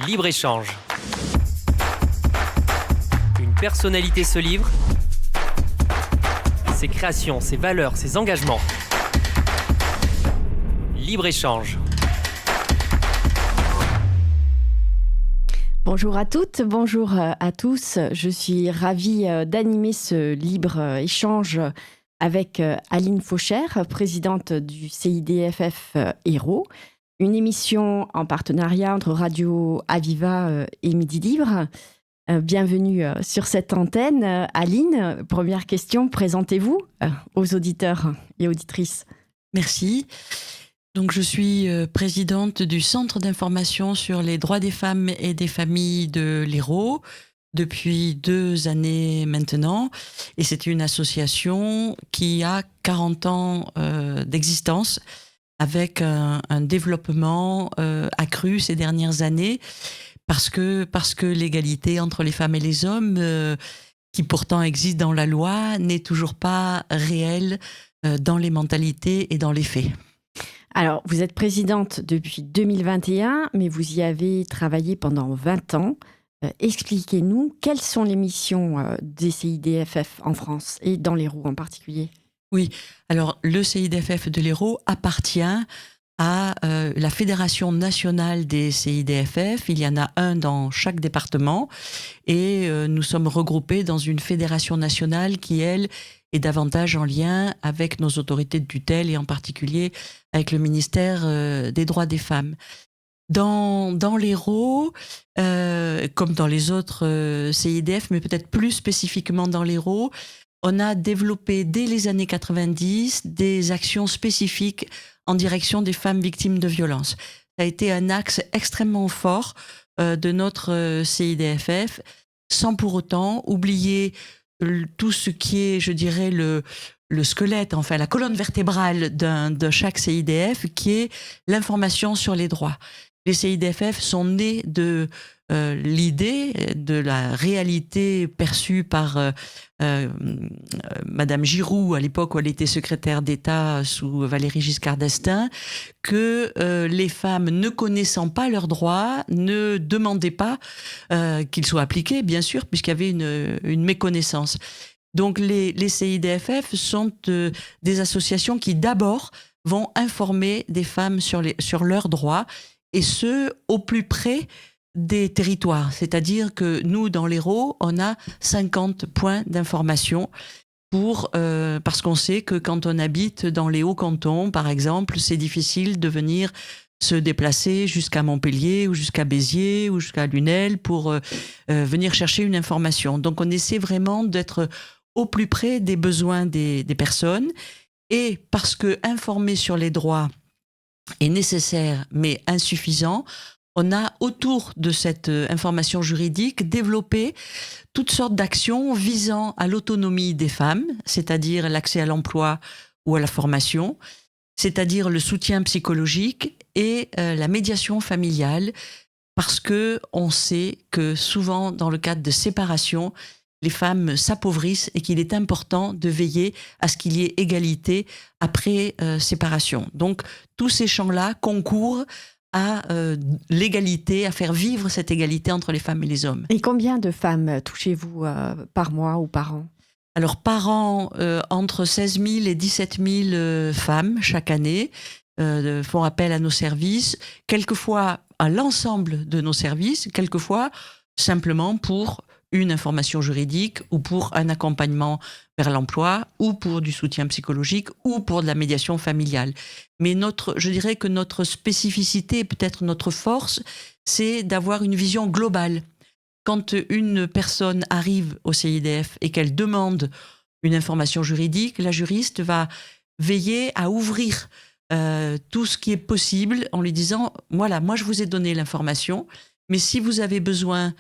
Libre-échange. Une personnalité se livre. Ses créations, ses valeurs, ses engagements. Libre-échange. Bonjour à toutes, bonjour à tous. Je suis ravie d'animer ce libre-échange avec Aline Fauchère, présidente du CIDFF Hérault. Une émission en partenariat entre Radio Aviva et Midi Libre. Bienvenue sur cette antenne. Aline, première question, présentez-vous aux auditeurs et auditrices. Merci. Donc, je suis présidente du Centre d'information sur les droits des femmes et des familles de l'Hérault depuis 2 années maintenant. Et c'est une association qui a 40 ans d'existence, avec un développement accru ces dernières années, parce que l'égalité entre les femmes et les hommes, qui pourtant existe dans la loi, n'est toujours pas réelle dans les mentalités et dans les faits. Alors, vous êtes présidente depuis 2021, mais vous y avez travaillé pendant 20 ans. Expliquez-nous, quelles sont les missions des CIDFF en France et dans l'Hérault en particulier ? Oui, alors le CIDFF de l'Hérault appartient à la Fédération nationale des CIDFF. Il y en a un dans chaque département et nous sommes regroupés dans une fédération nationale qui, elle, est davantage en lien avec nos autorités de tutelle et en particulier avec le ministère des droits des femmes. Dans l'Hérault, comme dans les autres CIDF, mais peut-être plus spécifiquement dans l'Hérault, on a développé dès les années 90 des actions spécifiques en direction des femmes victimes de violences. Ça a été un axe extrêmement fort de notre CIDFF, sans pour autant oublier tout ce qui est, je dirais, le squelette, enfin la colonne vertébrale de chaque CIDF, qui est l'information sur les droits. Les CIDFF sont nés de l'idée, de la réalité perçue par Madame Giroud, à l'époque où elle était secrétaire d'État sous Valéry Giscard d'Estaing, que les femmes, ne connaissant pas leurs droits, ne demandaient pas qu'ils soient appliqués, bien sûr, puisqu'il y avait une méconnaissance. Donc les CIDFF sont des associations qui d'abord vont informer des femmes sur leurs droits, et ce, au plus près des territoires. C'est-à-dire que nous, dans l'Hérault, on a 50 points d'information parce qu'on sait que quand on habite dans les Hauts-Cantons, par exemple, c'est difficile de venir se déplacer jusqu'à Montpellier ou jusqu'à Béziers ou jusqu'à Lunel pour venir chercher une information. Donc on essaie vraiment d'être au plus près des besoins des personnes, et parce que informer sur les droits est nécessaire mais insuffisant, on a autour de cette information juridique développé toutes sortes d'actions visant à l'autonomie des femmes, c'est-à-dire l'accès à l'emploi ou à la formation, c'est-à-dire le soutien psychologique et la médiation familiale, parce que on sait que souvent dans le cadre de séparation, les femmes s'appauvrissent et qu'il est important de veiller à ce qu'il y ait égalité après séparation. Donc tous ces champs-là concourent à l'égalité, à faire vivre cette égalité entre les femmes et les hommes. Et combien de femmes touchez-vous par mois ou par an ? Alors par an, entre 16 000 et 17 000 femmes chaque année font appel à nos services, quelquefois à l'ensemble de nos services, quelquefois simplement pour une information juridique ou pour un accompagnement vers l'emploi ou pour du soutien psychologique ou pour de la médiation familiale. Mais je dirais que notre spécificité, peut-être notre force, c'est d'avoir une vision globale. Quand une personne arrive au CIDF et qu'elle demande une information juridique, la juriste va veiller à ouvrir tout ce qui est possible en lui disant « Voilà, moi je vous ai donné l'information, mais si vous avez besoin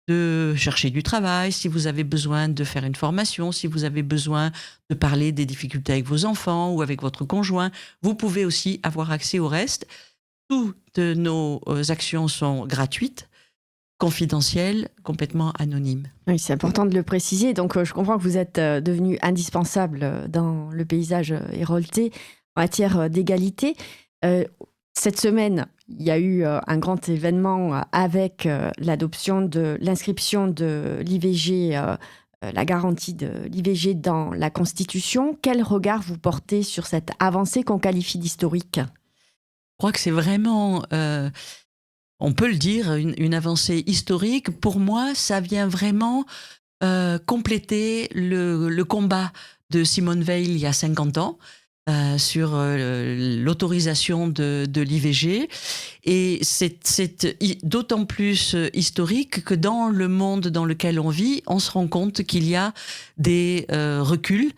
de chercher du travail, si vous avez besoin de faire une formation, si vous avez besoin de parler des difficultés avec vos enfants ou avec votre conjoint, vous pouvez aussi avoir accès au reste. Toutes nos actions sont gratuites, confidentielles, complètement anonymes. » Oui, c'est important de le préciser. Donc, je comprends que vous êtes devenu indispensable dans le paysage héroltais en matière d'égalité. Cette semaine, il y a eu un grand événement avec l'inscription de l'IVG, la garantie de l'IVG dans la Constitution. Quel regard vous portez sur cette avancée qu'on qualifie d'historique ? Je crois que c'est vraiment, on peut le dire, une avancée historique. Pour moi, ça vient vraiment compléter le combat de Simone Veil il y a 50 ans. Sur l'autorisation de l'IVG. Et c'est d'autant plus historique que dans le monde dans lequel on vit, on se rend compte qu'il y a des reculs.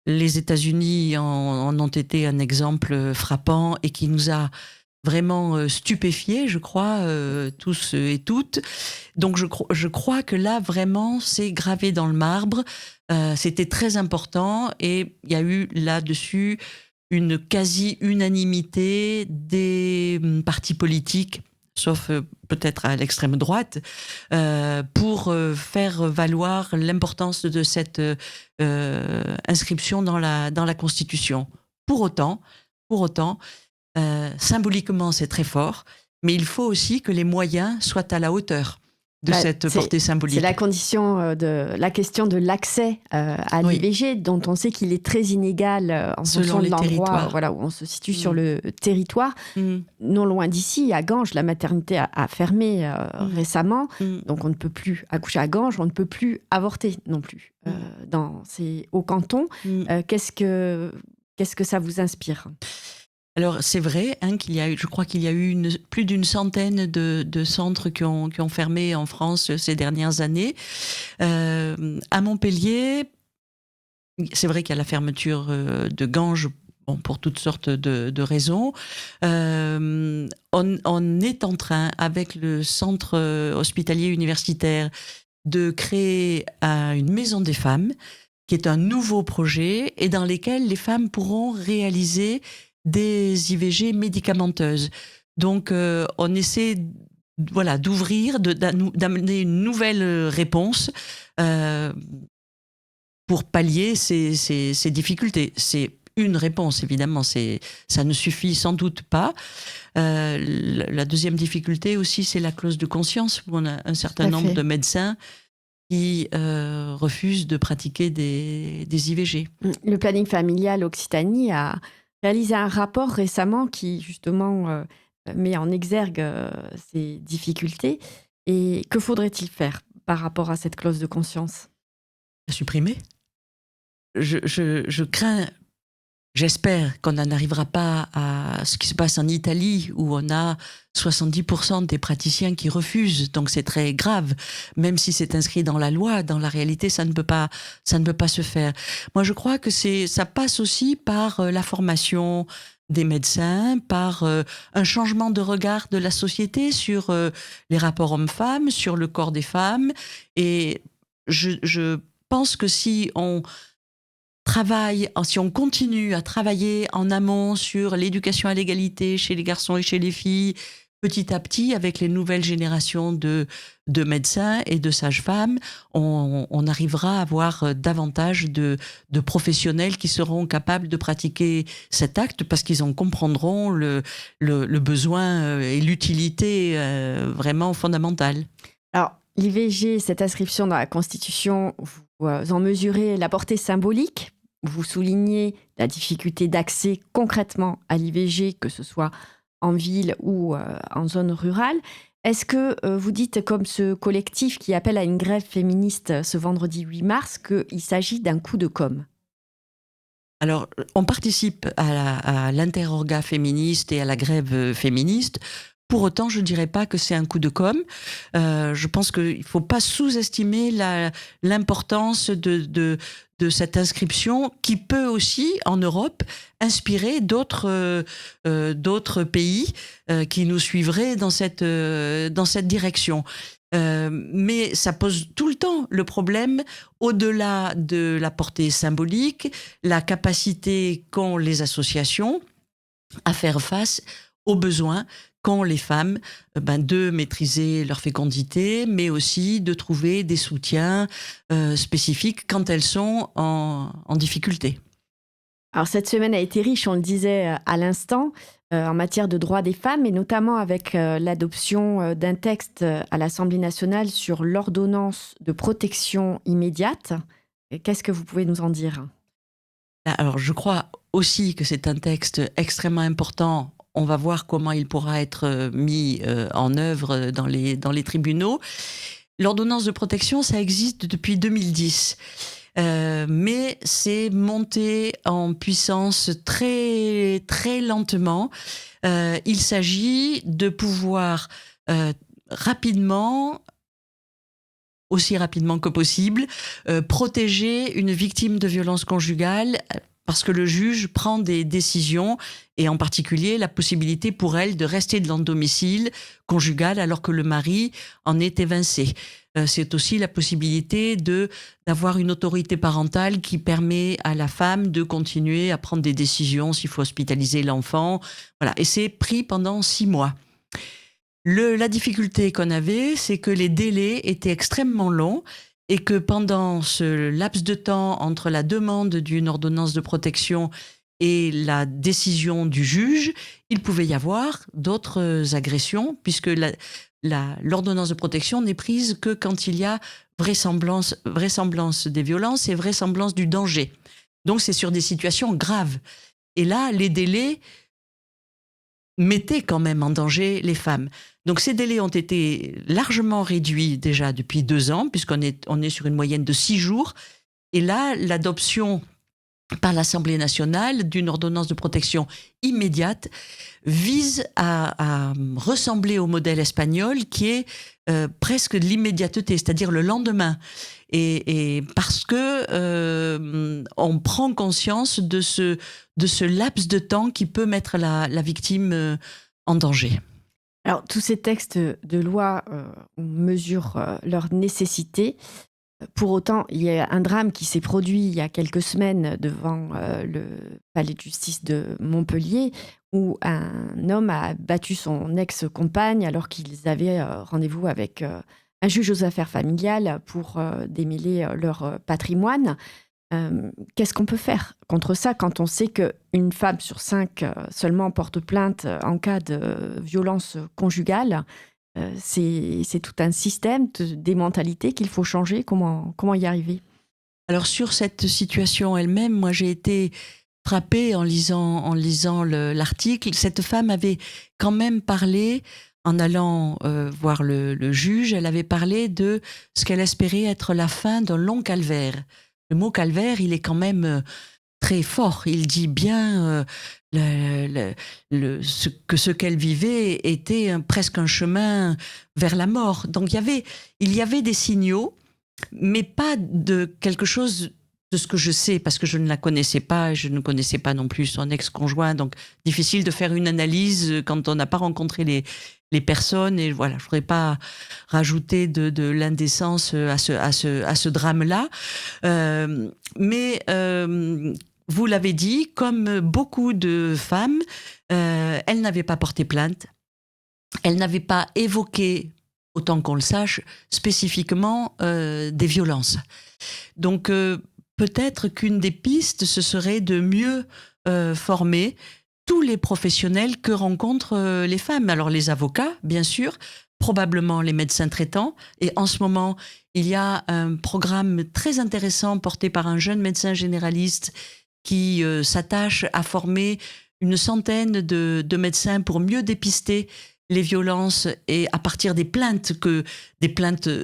Les États-Unis en ont été un exemple frappant et qui nous a vraiment stupéfiés, je crois, tous et toutes. Donc je crois que là, vraiment, c'est gravé dans le marbre. C'était très important et il y a eu là-dessus une quasi-unanimité des partis politiques, sauf peut-être à l'extrême droite, pour faire valoir l'importance de cette inscription dans la Constitution. Pour autant, symboliquement, c'est très fort, mais il faut aussi que les moyens soient à la hauteur de cette portée symbolique. C'est la condition la question de l'accès à l'IVG, dont on sait qu'il est très inégal en fonction de l'endroit où on se situe sur le territoire. Non loin d'ici, à Ganges, la maternité a fermé récemment, donc on ne peut plus accoucher à Ganges, on ne peut plus avorter non plus dans ces hauts cantons. Qu'est-ce que ça vous inspire ? Alors c'est vrai je crois qu'il y a eu plus d'une centaine de centres qui ont fermé en France ces dernières années. À Montpellier, c'est vrai qu'il y a la fermeture de Ganges pour toutes sortes de raisons. On est en train, avec le centre hospitalier universitaire, de créer une maison des femmes, qui est un nouveau projet et dans lequel les femmes pourront réaliser des IVG médicamenteuses. Donc, on essaie d'ouvrir, d'amener une nouvelle réponse pour pallier ces difficultés. C'est une réponse, évidemment, ça ne suffit sans doute pas. La deuxième difficulté aussi, c'est la clause de conscience, où on a un certain nombre de médecins qui refusent de pratiquer des IVG. Le planning familial Occitanie a réalisé un rapport récemment qui, justement, met en exergue ces difficultés. Et que faudrait-il faire par rapport à cette clause de conscience ? La supprimer ? Je crains, j'espère qu'on n'en arrivera pas à ce qui se passe en Italie, où on a 70% des praticiens qui refusent. Donc c'est très grave. Même si c'est inscrit dans la loi, dans la réalité, ça ne peut pas se faire. Moi, je crois que ça passe aussi par la formation des médecins, par un changement de regard de la société sur les rapports hommes-femmes, sur le corps des femmes. Et je pense que si on continue à travailler en amont sur l'éducation à l'égalité chez les garçons et chez les filles, petit à petit, avec les nouvelles générations de médecins et de sages-femmes, on arrivera à avoir davantage de professionnels qui seront capables de pratiquer cet acte parce qu'ils en comprendront le besoin et l'utilité vraiment fondamentale. Alors, l'IVG, cette inscription dans la Constitution, vous en mesurez la portée symbolique. Vous soulignez la difficulté d'accès concrètement à l'IVG, que ce soit en ville ou en zone rurale. Est-ce que vous dites, comme ce collectif qui appelle à une grève féministe ce vendredi 8 mars, qu'il s'agit d'un coup de com'? Alors, on participe à l'interorga féministe et à la grève féministe. Pour autant, je ne dirais pas que c'est un coup de com'. Je pense qu'il ne faut pas sous-estimer l'importance de cette inscription qui peut aussi, en Europe, inspirer d'autres pays qui nous suivraient dans cette direction. Mais ça pose tout le temps le problème, au-delà de la portée symbolique, la capacité qu'ont les associations à faire face aux besoins qu'ont les femmes de maîtriser leur fécondité, mais aussi de trouver des soutiens spécifiques quand elles sont en difficulté. Alors cette semaine a été riche, on le disait à l'instant, en matière de droits des femmes, et notamment avec l'adoption d'un texte à l'Assemblée nationale sur l'ordonnance de protection immédiate. Qu'est-ce que vous pouvez nous en dire ? Alors, je crois aussi que c'est un texte extrêmement important. On va voir comment il pourra être mis en œuvre dans les tribunaux. L'ordonnance de protection, ça existe depuis 2010. Mais c'est monté en puissance très, très lentement. Il s'agit de pouvoir rapidement, aussi rapidement que possible, protéger une victime de violence conjugale parce que le juge prend des décisions et en particulier la possibilité pour elle de rester dans le domicile conjugal alors que le mari en est évincé. C'est aussi la possibilité d'avoir une autorité parentale qui permet à la femme de continuer à prendre des décisions s'il faut hospitaliser l'enfant. Voilà. Et c'est pris pendant 6 mois. La difficulté qu'on avait, c'est que les délais étaient extrêmement longs et que pendant ce laps de temps entre la demande d'une ordonnance de protection et la décision du juge, il pouvait y avoir d'autres agressions puisque l'ordonnance de protection n'est prise que quand il y a vraisemblance des violences et vraisemblance du danger. Donc c'est sur des situations graves. Et là, les délais mettaient quand même en danger les femmes. Donc ces délais ont été largement réduits déjà depuis 2 ans, puisqu'on est sur une moyenne de 6 jours. Et là, l'adoption par l'Assemblée nationale d'une ordonnance de protection immédiate vise à ressembler au modèle espagnol qui est presque de l'immédiateté, c'est-à-dire le lendemain. Et parce que on prend conscience de ce laps de temps qui peut mettre la victime en danger. Alors, tous ces textes de loi mesurent leur nécessité. Pour autant, il y a un drame qui s'est produit il y a quelques semaines devant le palais de justice de Montpellier, où un homme a battu son ex-compagne alors qu'ils avaient rendez-vous avec un juge aux affaires familiales pour démêler leur patrimoine. Qu'est-ce qu'on peut faire contre ça quand on sait qu'une femme sur 5 seulement porte plainte en cas de violence conjugale ? C'est tout un système, des mentalités qu'il faut changer. Comment y arriver ? Alors sur cette situation elle-même, moi j'ai été frappée en lisant l'article. Cette femme avait quand même parlé, en allant voir le juge, elle avait parlé de ce qu'elle espérait être la fin d'un long calvaire. Le mot calvaire, il est quand même très fort. Il dit bien ce qu'elle vivait était presque un chemin vers la mort. Donc il y avait des signaux, mais pas de quelque chose de ce que je sais, parce que je ne la connaissais pas, et je ne connaissais pas non plus son ex-conjoint, donc difficile de faire une analyse quand on n'a pas rencontré les personnes, et voilà, je voudrais pas rajouter de l'indécence à ce drame-là, mais vous l'avez dit, comme beaucoup de femmes, elle n'avait pas porté plainte, elle n'avait pas évoqué, autant qu'on le sache, spécifiquement des violences. Donc peut-être qu'une des pistes, ce serait de mieux former tous les professionnels que rencontrent les femmes. Alors les avocats, bien sûr, probablement les médecins traitants. Et en ce moment, il y a un programme très intéressant porté par un jeune médecin généraliste qui s'attache à former une centaine de médecins pour mieux dépister les violences et à partir des plaintes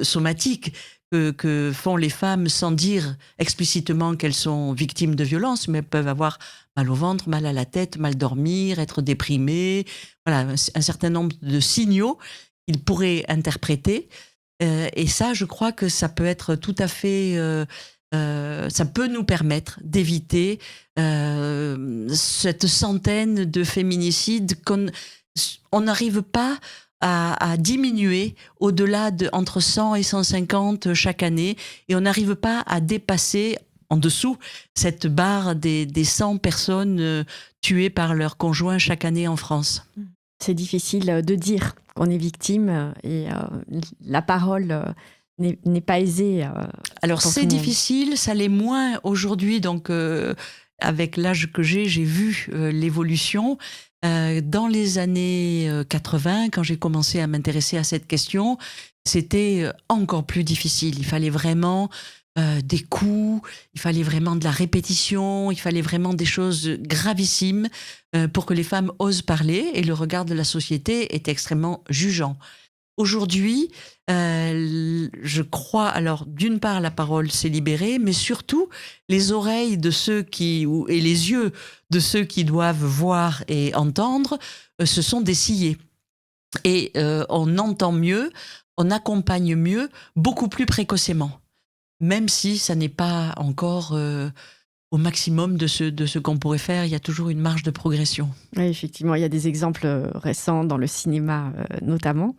somatiques que font les femmes sans dire explicitement qu'elles sont victimes de violences, mais elles peuvent avoir mal au ventre, mal à la tête, mal dormir, être déprimées. Voilà, un certain nombre de signaux qu'ils pourraient interpréter. Et ça, je crois que ça peut être tout à fait... ça peut nous permettre d'éviter cette centaine de féminicides qu'on n'arrive pas à diminuer au-delà entre 100 et 150 chaque année, et on n'arrive pas à dépasser en dessous cette barre des 100 personnes tuées par leur conjoint chaque année en France. C'est difficile de dire qu'on est victime et la parole n'est pas aisée. Alors c'est difficile, ça l'est moins aujourd'hui, donc avec l'âge que j'ai vu l'évolution. Dans les années 80, quand j'ai commencé à m'intéresser à cette question, c'était encore plus difficile. Il fallait vraiment des coups, il fallait vraiment de la répétition, il fallait vraiment des choses gravissimes pour que les femmes osent parler, et le regard de la société est extrêmement jugeant. Aujourd'hui, je crois, alors d'une part la parole s'est libérée, mais surtout les oreilles de ceux et les yeux de ceux qui doivent voir et entendre se sont dessillés. Et on entend mieux, on accompagne mieux, beaucoup plus précocement, même si ça n'est pas encore au maximum de ce qu'on pourrait faire. Il y a toujours une marge de progression. Oui, effectivement, il y a des exemples récents dans le cinéma notamment.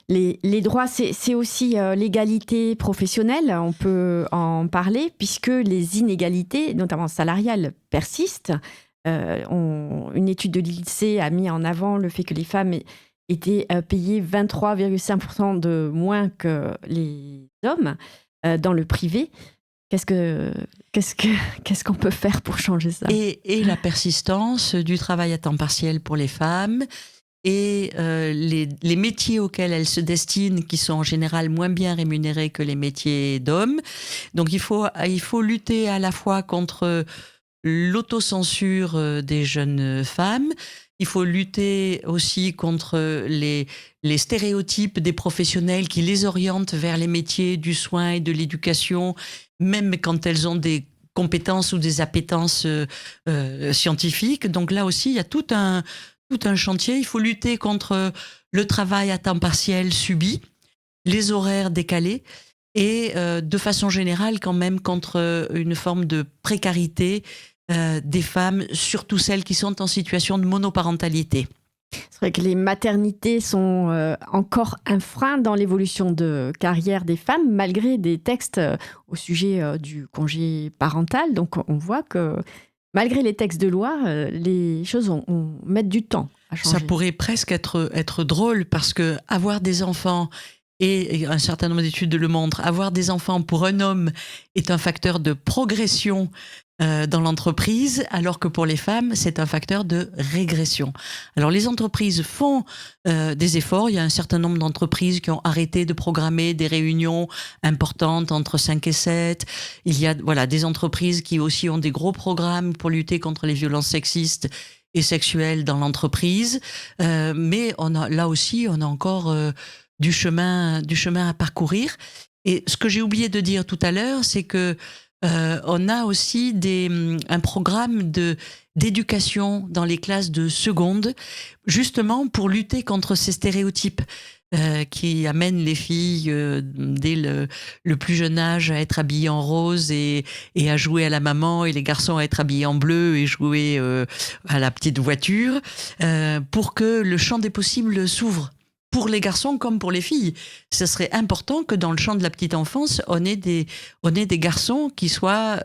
Les droits, c'est aussi l'égalité professionnelle, on peut en parler, puisque les inégalités, notamment salariales, persistent. Une étude de l'INSEE a mis en avant le fait que les femmes étaient payées 23,5% de moins que les hommes dans le privé. Qu'est-ce qu'on peut faire pour changer ça ? Et la persistance du travail à temps partiel pour les femmes, et les métiers auxquels elles se destinent, qui sont en général moins bien rémunérés que les métiers d'hommes. Donc il faut lutter à la fois contre l'autocensure des jeunes femmes. Il faut lutter aussi contre les stéréotypes des professionnels qui les orientent vers les métiers du soin et de l'éducation, même quand elles ont des compétences ou des appétences scientifiques. Donc là aussi, il y a tout un chantier. Il faut lutter contre le travail à temps partiel subi, les horaires décalés, et de façon générale quand même contre une forme de précarité des femmes, surtout celles qui sont en situation de monoparentalité. C'est vrai que les maternités sont encore un frein dans l'évolution de carrière des femmes, malgré des textes au sujet du congé parental. Donc on voit que malgré les textes de loi, les choses mettent du temps à changer. Ça pourrait presque être drôle, parce que avoir des enfants, et un certain nombre d'études le montrent, avoir des enfants pour un homme est un facteur de progression dans l'entreprise, alors que pour les femmes, c'est un facteur de régression. Alors les entreprises font des efforts. Il y a un certain nombre d'entreprises qui ont arrêté de programmer des réunions importantes entre 5 et 7. Il y a des entreprises qui aussi ont des gros programmes pour lutter contre les violences sexistes et sexuelles dans l'entreprise. Mais là aussi, on a encore du chemin à parcourir. Et ce que j'ai oublié de dire tout à l'heure, c'est que on a aussi un programme d'éducation dans les classes de seconde, justement pour lutter contre ces stéréotypes qui amènent les filles dès le plus jeune âge à être habillées en rose et à jouer à la maman, et les garçons à être habillés en bleu et jouer à la petite voiture, pour que le champ des possibles s'ouvre. Pour les garçons comme pour les filles, ce serait important que dans le champ de la petite enfance, on ait des garçons qui soient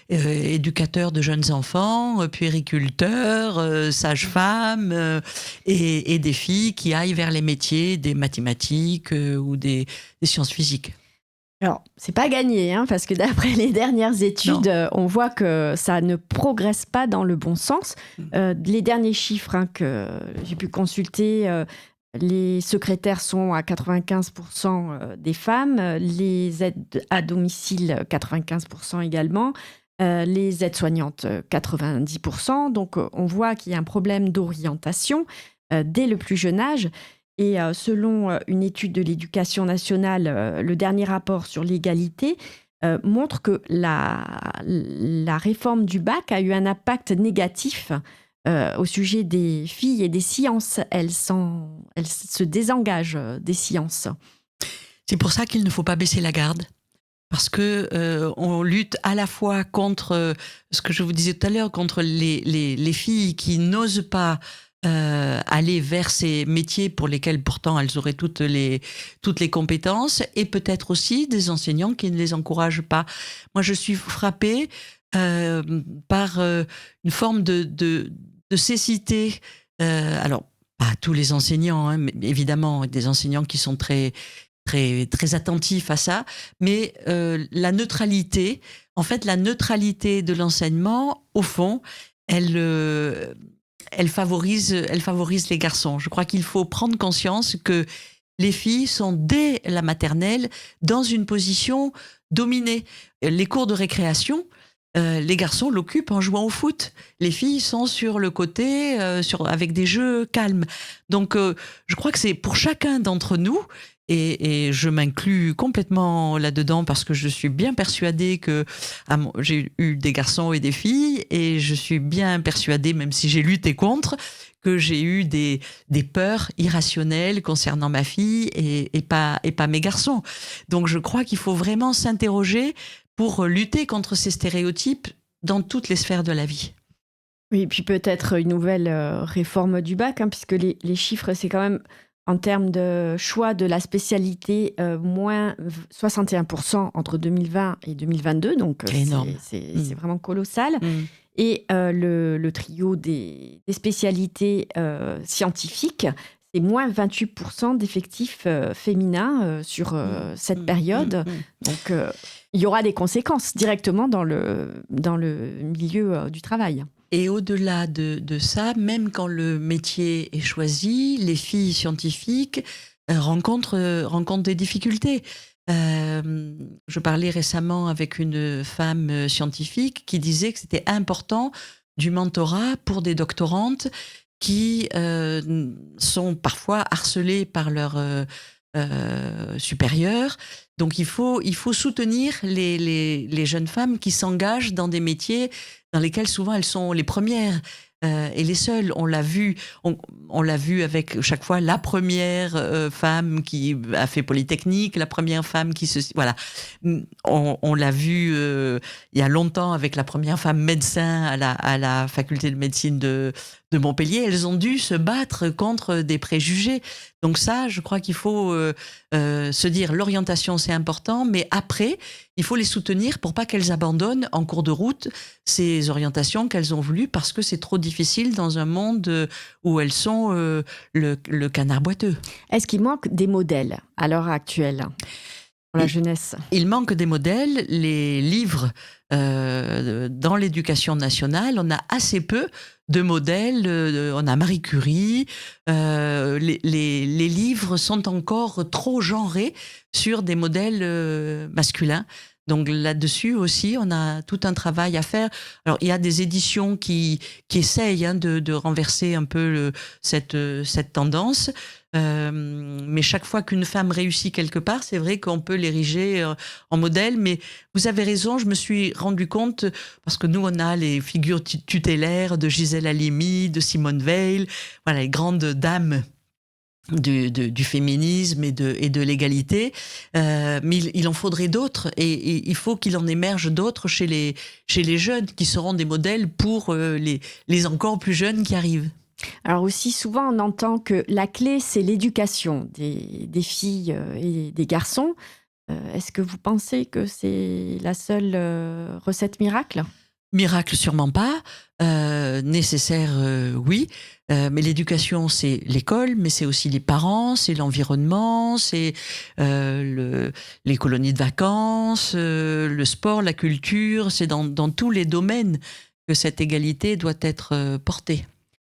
éducateurs de jeunes enfants, puériculteurs, sages-femmes, et des filles qui aillent vers les métiers des mathématiques ou des sciences physiques. Alors, c'est pas gagné, parce que d'après les dernières études, on voit que ça ne progresse pas dans le bon sens. Les derniers chiffres que j'ai pu consulter, les secrétaires sont à 95% des femmes, les aides à domicile 95% également, les aides-soignantes 90%. Donc on voit qu'il y a un problème d'orientation dès le plus jeune âge. Et selon une étude de l'Éducation nationale, le dernier rapport sur l'égalité montre que la réforme du bac a eu un impact négatif au sujet des filles et des sciences. Elles se désengagent des sciences. C'est pour ça qu'il ne faut pas baisser la garde. Parce que on lutte à la fois contre ce que je vous disais tout à l'heure, contre les filles qui n'osent pas aller vers ces métiers pour lesquels pourtant elles auraient toutes les compétences, et peut-être aussi des enseignants qui ne les encouragent pas. Moi, je suis frappée par une forme de cécité. Alors, pas tous les enseignants, mais évidemment, des enseignants qui sont très, très, très attentifs à ça, mais la neutralité En fait, la neutralité de l'enseignement, au fond, elle favorise les garçons. Je crois qu'il faut prendre conscience que les filles sont dès la maternelle dans une position dominée. Les cours de récréation, les garçons l'occupent en jouant au foot. Les filles sont sur le côté, avec des jeux calmes. Donc, je crois que c'est pour chacun d'entre nous, et je m'inclus complètement là-dedans parce que je suis bien persuadée que j'ai eu des garçons et des filles, et je suis bien persuadée, même si j'ai lutté contre, que j'ai eu des peurs irrationnelles concernant ma fille et pas mes garçons. Donc je crois qu'il faut vraiment s'interroger pour lutter contre ces stéréotypes dans toutes les sphères de la vie. Oui, et puis peut-être une nouvelle réforme du bac, puisque les chiffres, c'est quand même, en termes de choix de la spécialité, moins 61% entre 2020 et 2022. Donc C'est énorme. c'est vraiment colossal. Mmh. Et le trio des spécialités scientifiques, c'est moins 28% d'effectifs féminins sur cette période. Donc, il y aura des conséquences directement dans le milieu du travail. Et au-delà de ça, même quand le métier est choisi, les filles scientifiques rencontrent des difficultés. Je parlais récemment avec une femme scientifique qui disait que c'était important du mentorat pour des doctorantes qui sont parfois harcelées par leurs supérieurs. Donc il faut soutenir les jeunes femmes qui s'engagent dans des métiers dans lesquels souvent elles sont les premières et les seules. On l'a vu avec chaque fois la première femme qui a fait Polytechnique, la première femme qui voilà. On l'a vu il y a longtemps avec la première femme médecin à la faculté de médecine de Montpellier. Elles ont dû se battre contre des préjugés. Donc ça, je crois qu'il faut se dire l'orientation c'est important, mais après il faut les soutenir pour pas qu'elles abandonnent en cours de route ces orientations qu'elles ont voulues parce que c'est trop difficile dans un monde où elles sont le canard boiteux. Est-ce qu'il manque des modèles à l'heure actuelle pour la jeunesse ? Il manque des modèles. Les livres dans l'éducation nationale, on a assez peu de modèles. On a Marie Curie. Les livres sont encore trop genrés sur des modèles masculins. Donc là-dessus aussi, on a tout un travail à faire. Alors il y a des éditions qui essayent de renverser un peu cette tendance. Mais chaque fois qu'une femme réussit quelque part, c'est vrai qu'on peut l'ériger en modèle. Mais vous avez raison, je me suis rendu compte, parce que nous, on a les figures tutélaires de Gisèle Halimi, de Simone Veil, voilà, les grandes dames du féminisme et de l'égalité, mais il en faudrait d'autres, et il faut qu'il en émerge d'autres chez les jeunes qui seront des modèles pour les encore plus jeunes qui arrivent. Alors aussi, souvent, on entend que la clé, c'est l'éducation des filles et des garçons. Est-ce que vous pensez que c'est la seule recette miracle ? Miracle, sûrement pas. Nécessaire, oui. Mais l'éducation, c'est l'école, mais c'est aussi les parents, c'est l'environnement, c'est les colonies de vacances, le sport, la culture. C'est dans tous les domaines que cette égalité doit être portée.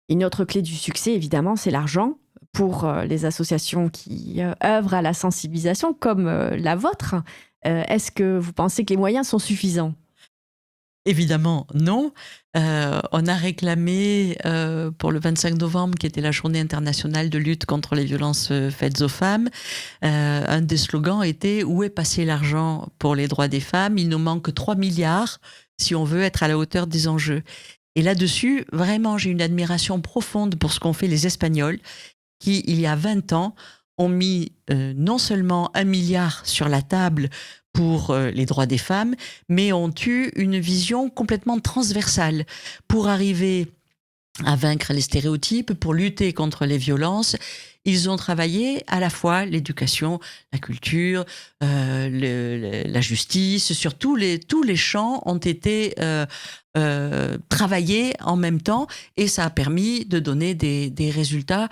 Une autre clé du succès, évidemment, c'est l'argent. Pour les associations qui œuvrent à la sensibilisation, comme la vôtre, est-ce que vous pensez que les moyens sont suffisants ? Évidemment, non. On a réclamé pour le 25 novembre, qui était la journée internationale de lutte contre les violences faites aux femmes, un des slogans était « Où est passé l'argent pour les droits des femmes ? Il nous manque 3 milliards si on veut être à la hauteur des enjeux ». Et là-dessus, vraiment, j'ai une admiration profonde pour ce qu'ont fait les Espagnols, qui, il y a 20 ans, ont mis non seulement 1 milliard sur la table pour les droits des femmes, mais ont eu une vision complètement transversale pour arriver à vaincre les stéréotypes, pour lutter contre les violences. Ils ont travaillé à la fois l'éducation, la culture, la justice, sur tous les champs ont été travaillés en même temps, et ça a permis de donner des résultats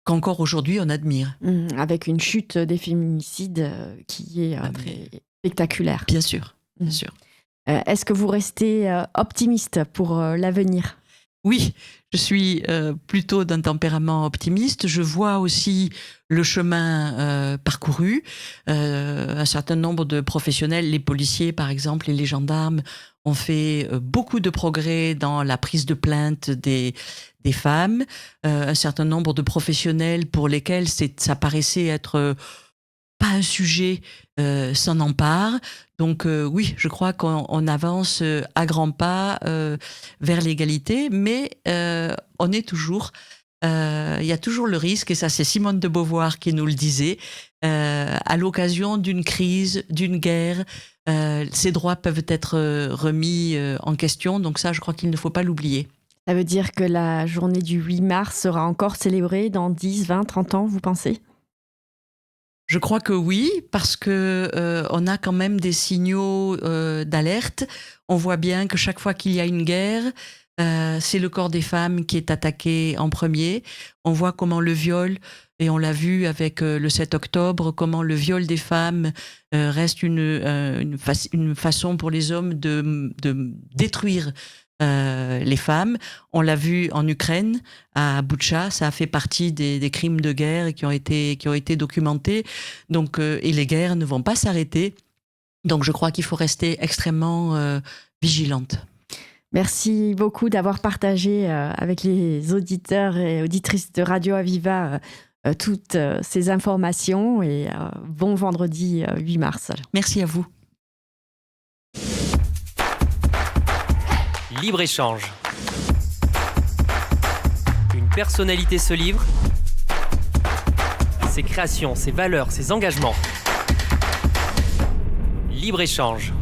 qu'encore aujourd'hui on admire. Avec une chute des féminicides qui est spectaculaire. Bien sûr, bien sûr. Est-ce que vous restez optimiste pour l'avenir ? Oui, je suis plutôt d'un tempérament optimiste. Je vois aussi le chemin parcouru. Un certain nombre de professionnels, les policiers par exemple et les gendarmes, ont fait beaucoup de progrès dans la prise de plainte des femmes. Un certain nombre de professionnels pour lesquels ça paraissait être pas un sujet s'en empare. Donc oui, je crois qu'on avance à grands pas vers l'égalité, mais on est toujours... Il y a toujours le risque, et ça c'est Simone de Beauvoir qui nous le disait, à l'occasion d'une crise, d'une guerre, ces droits peuvent être remis en question. Donc ça, je crois qu'il ne faut pas l'oublier. Ça veut dire que la journée du 8 mars sera encore célébrée dans 10, 20, 30 ans, vous pensez ? Je crois que oui, parce que on a quand même des signaux d'alerte. On voit bien que chaque fois qu'il y a une guerre, c'est le corps des femmes qui est attaqué en premier. On voit comment le viol, et on l'a vu avec le 7 octobre, comment le viol des femmes reste une façon pour les hommes de détruire les femmes. On l'a vu en Ukraine, à Boutcha, ça a fait partie des crimes de guerre qui ont été documentés. Donc, et les guerres ne vont pas s'arrêter. Donc, je crois qu'il faut rester extrêmement vigilante. Merci beaucoup d'avoir partagé avec les auditeurs et auditrices de Radio Aviva toutes ces informations, et bon vendredi 8 mars. Merci à vous. Libre-échange. Une personnalité se livre. Ses créations, ses valeurs, ses engagements. Libre-échange.